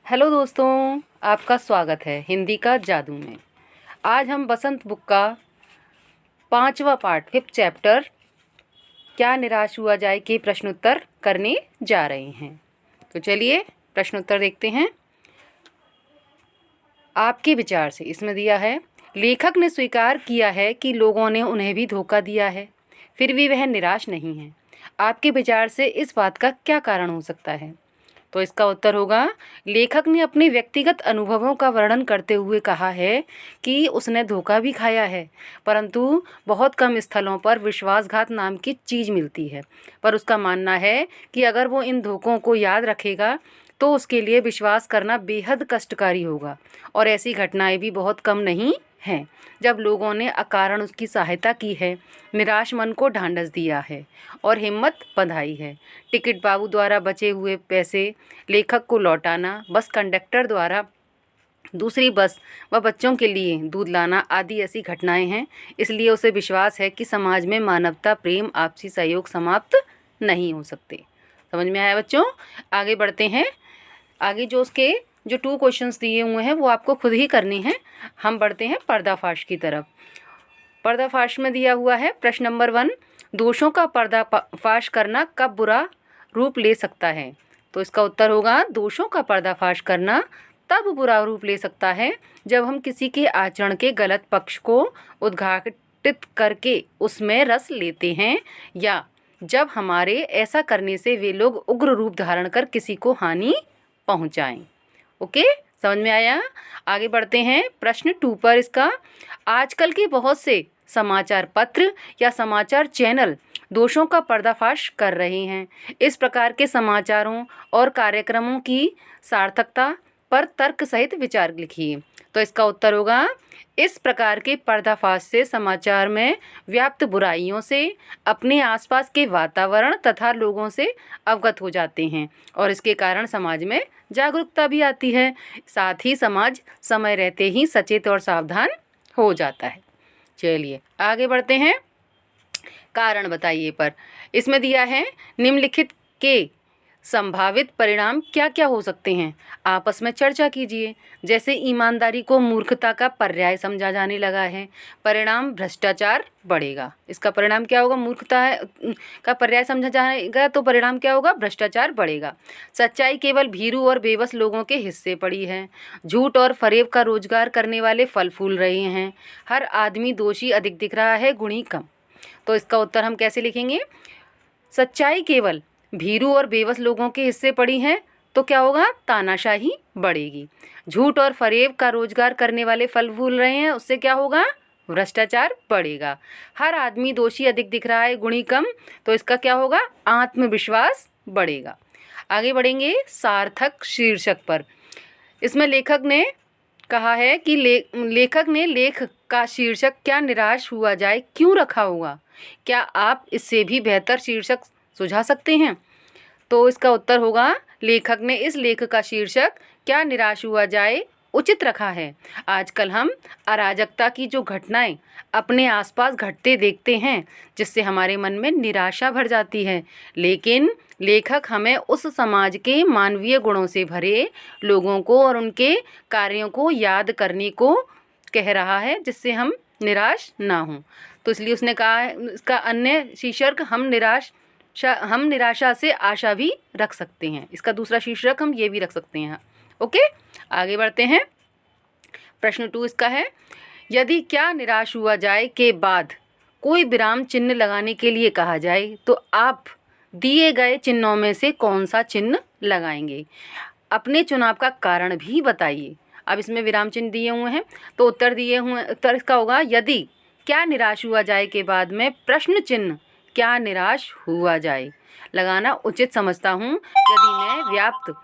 Hello दोस्तों, आपका स्वागत है हिंदी का जादू में। आज हम बसंत बुक का 5वां पार्ट 5th चैप्टर क्या निराश हुआ जाए के प्रश्नोत्तर करने जा रहे हैं। तो चलिए प्रश्नोत्तर देखते हैं। आपके विचार से इसमें दिया है, लेखक ने स्वीकार किया है कि लोगों ने उन्हें भी धोखा दिया है, फिर भी वह निराश नहीं है। आपके विचार से इस बात का क्या कारण हो सकता है? तो इसका उत्तर होगा, लेखक ने अपने व्यक्तिगत अनुभवों का वर्णन करते हुए कहा है कि उसने धोखा भी खाया है, परंतु बहुत कम स्थलों पर विश्वासघात नाम की चीज़ मिलती है। पर उसका मानना है कि अगर वो इन धोखों को याद रखेगा तो उसके लिए विश्वास करना बेहद कष्टकारी होगा। और ऐसी घटनाएं भी बहुत कम नहीं हैं जब लोगों ने अकारण उसकी सहायता की है, निराश मन को ढांढस दिया है और हिम्मत बंधाई है। टिकट बाबू द्वारा बचे हुए पैसे लेखक को लौटाना, बस कंडक्टर द्वारा दूसरी बस व बच्चों के लिए दूध लाना आदि ऐसी घटनाएं हैं। इसलिए उसे विश्वास है कि समाज में मानवता, प्रेम, आपसी सहयोग समाप्त नहीं हो सकते। समझ में आया बच्चों? आगे बढ़ते हैं। आगे जो उसके जो 2 क्वेश्चंस दिए हुए हैं वो आपको खुद ही करनी है। हम बढ़ते हैं पर्दाफाश की तरफ। पर्दाफाश में दिया हुआ है प्रश्न नंबर 1, दोषों का पर्दाफाश करना कब बुरा रूप ले सकता है? तो इसका उत्तर होगा, दोषों का पर्दाफाश करना तब बुरा रूप ले सकता है जब हम किसी के आचरण के गलत पक्ष को उद्घाटित करके उसमें रस लेते हैं, या जब हमारे ऐसा करने से वे लोग उग्र रूप धारण कर किसी को हानि पहुंचाएं। ओके, समझ में आया? आगे बढ़ते हैं प्रश्न 2 पर। इसका, आजकल के बहुत से समाचार पत्र या समाचार चैनल दोषों का पर्दाफाश कर रहे हैं। इस प्रकार के समाचारों और कार्यक्रमों की सार्थकता पर तर्क सहित विचार लिखिए। तो इसका उत्तर होगा, इस प्रकार के पर्दाफाश से समाचार में व्याप्त बुराइयों से अपने आसपास के वातावरण तथा लोगों से अवगत हो जाते हैं और इसके कारण समाज में जागरूकता भी आती है। साथ ही समाज समय रहते ही सचेत और सावधान हो जाता है। चलिए आगे बढ़ते हैं। कारण बताइए पर इसमें दिया है, निम्नलिखित के संभावित परिणाम क्या क्या हो सकते हैं? आपस में चर्चा कीजिए। जैसे ईमानदारी को मूर्खता का पर्याय समझा जाने लगा है, परिणाम भ्रष्टाचार बढ़ेगा। इसका परिणाम क्या होगा? मूर्खता का पर्याय समझा जाएगा तो परिणाम क्या होगा? भ्रष्टाचार बढ़ेगा। सच्चाई केवल भीरू और बेबस लोगों के हिस्से पड़ी है। झूठ और फरेब का रोजगार करने वाले फल फूल रहे हैं। हर आदमी दोषी अधिक दिख रहा है, गुणी कम। तो इसका उत्तर हम कैसे लिखेंगे? सच्चाई केवल भीरू और बेबस लोगों के हिस्से पड़ी हैं तो क्या होगा? तानाशाही बढ़ेगी। झूठ और फरेब का रोजगार करने वाले फल फूल रहे हैं, उससे क्या होगा? भ्रष्टाचार बढ़ेगा। हर आदमी दोषी अधिक दिख रहा है, गुणी कम। तो इसका क्या होगा? आत्मविश्वास बढ़ेगा। आगे बढ़ेंगे सार्थक शीर्षक पर। इसमें लेखक ने कहा है कि लेखक ने लेख का शीर्षक क्या निराश हुआ जाए क्यों रखा होगा? क्या आप इससे भी बेहतर शीर्षक सुझा सकते हैं? तो इसका उत्तर होगा, लेखक ने इस लेख का शीर्षक क्या निराश हुआ जाए उचित रखा है। आजकल हम अराजकता की जो घटनाएं अपने आसपास घटते देखते हैं जिससे हमारे मन में निराशा भर जाती है, लेकिन लेखक हमें उस समाज के मानवीय गुणों से भरे लोगों को और उनके कार्यों को याद करने को कह रहा है जिससे हम निराश ना हों। तो इसलिए उसने कहा है, इसका अन्य शीर्षक हम निराशा से आशा भी रख सकते हैं। इसका दूसरा शीर्षक हम ये भी रख सकते हैं। ओके, आगे बढ़ते हैं। प्रश्न 2 इसका है, यदि क्या निराश हुआ जाए के बाद कोई विराम चिन्ह लगाने के लिए कहा जाए तो आप दिए गए चिन्हों में से कौन सा चिन्ह लगाएंगे? अपने चुनाव का कारण भी बताइए। अब इसमें विराम चिन्ह दिए हुए हैं तो उत्तर इसका होगा, यदि क्या निराश हुआ जाए के बाद में प्रश्न चिन्ह क्या निराश हुआ जाए लगाना उचित समझता हूँ, यदि मैं व्याप्त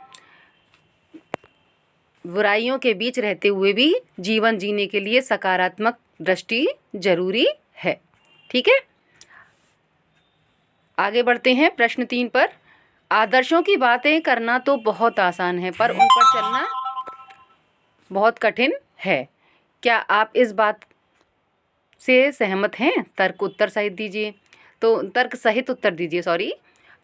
बुराइयों के बीच रहते हुए भी जीवन जीने के लिए सकारात्मक दृष्टि जरूरी है। ठीक है, आगे बढ़ते हैं प्रश्न 3 पर। आदर्शों की बातें करना तो बहुत आसान है पर उन पर चलना बहुत कठिन है। क्या आप इस बात से सहमत हैं? तर्क सहित उत्तर दीजिए।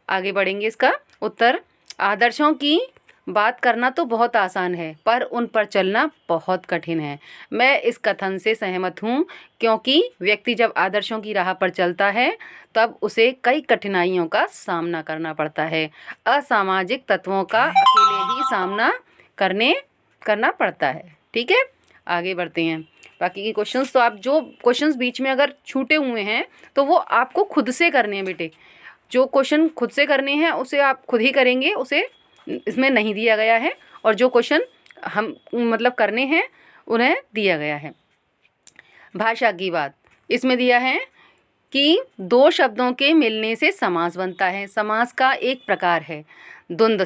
आगे बढ़ेंगे। इसका उत्तर, आदर्शों की बात करना तो बहुत आसान है पर उन पर चलना बहुत कठिन है। मैं इस कथन से सहमत हूँ क्योंकि व्यक्ति जब आदर्शों की राह पर चलता है तब उसे कई कठिनाइयों का सामना करना पड़ता है। असामाजिक तत्वों का अकेले ही सामना करना पड़ता है। ठीक है, आगे बढ़ते हैं। बाकी के क्वेश्चंस तो आप जो क्वेश्चंस बीच में अगर छूटे हुए हैं तो वो आपको खुद से करने हैं बेटे। जो क्वेश्चन खुद से करने हैं उसे आप खुद ही करेंगे, उसे इसमें नहीं दिया गया है। और जो क्वेश्चन हम मतलब करने हैं उन्हें दिया गया है। भाषा की बात इसमें दिया है कि दो शब्दों के मिलने से समास बनता है। समास का एक प्रकार है द्वंद्व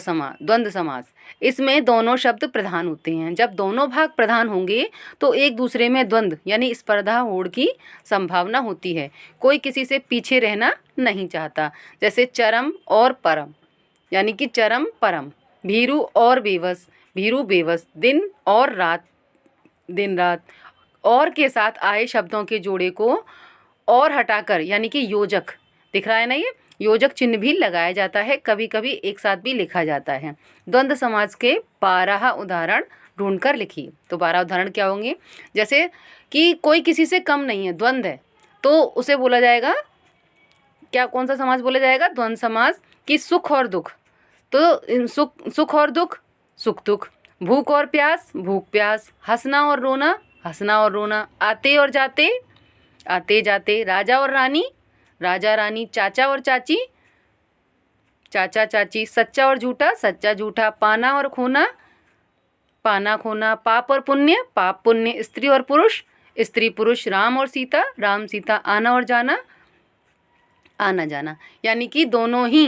समास। इसमें दोनों शब्द प्रधान होते हैं। जब दोनों भाग प्रधान होंगे तो एक दूसरे में द्वंद्व यानी स्पर्धा होड़ की संभावना होती है। कोई किसी से पीछे रहना नहीं चाहता। जैसे चरम और परम यानी कि चरम परम, भीरू और बेबस, भीरू बेबस, दिन और रात, दिन रात। और के साथ आए शब्दों के जोड़े को और हटाकर यानी कि योजक, दिख रहा है ना, ये योजक चिन्ह भी लगाया जाता है, कभी कभी एक साथ भी लिखा जाता है। द्वंद्व समास के 12 उदाहरण ढूंढकर लिखिए। तो 12 उदाहरण क्या होंगे? जैसे कि कोई किसी से कम नहीं है, द्वंद्व है, तो उसे बोला जाएगा क्या, कौन सा समास बोला जाएगा? द्वंद्व समास। कि सुख और दुख, तो सुख और दुख, सुख दुख। भूख और प्यास, भूख प्यास। हंसना और रोना, हंसना और रोना। आते और जाते, आते जाते। राजा और रानी, राजा रानी। चाचा और चाची, चाचा चाची। सच्चा और झूठा, सच्चा झूठा। पाना और खोना, पाना खोना। पाप और पुण्य, पाप पुण्य। स्त्री और पुरुष, स्त्री पुरुष। राम और सीता, राम सीता। आना और जाना, आना जाना। यानी कि दोनों ही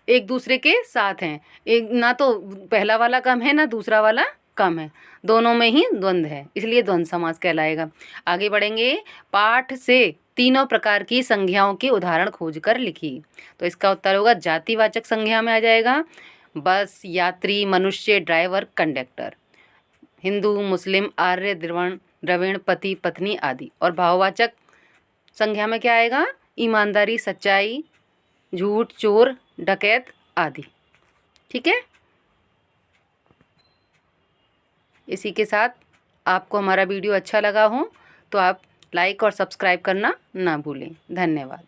एक दूसरे के साथ हैं। एक ना तो पहला वाला कम है ना दूसरा वाला कम है, दोनों में ही द्वंद्व है, इसलिए द्वंद्व समास कहलाएगा। आगे बढ़ेंगे। पाठ से तीनों प्रकार की संज्ञाओं के उदाहरण खोजकर लिखिए। तो इसका उत्तर होगा जातिवाचक संज्ञा में आ जाएगा बस, यात्री, मनुष्य, ड्राइवर, कंडक्टर। हिंदू, मुस्लिम, आर्य, द्रविड़, पति, पत्नी आदि। और भाववाचक संज्ञा में क्या आएगा? ईमानदारी, सच्चाई, झूठ, चोर, डकैत आदि। ठीक है, इसी के साथ आपको हमारा वीडियो अच्छा लगा हो तो आप लाइक और सब्सक्राइब करना ना भूलें। धन्यवाद।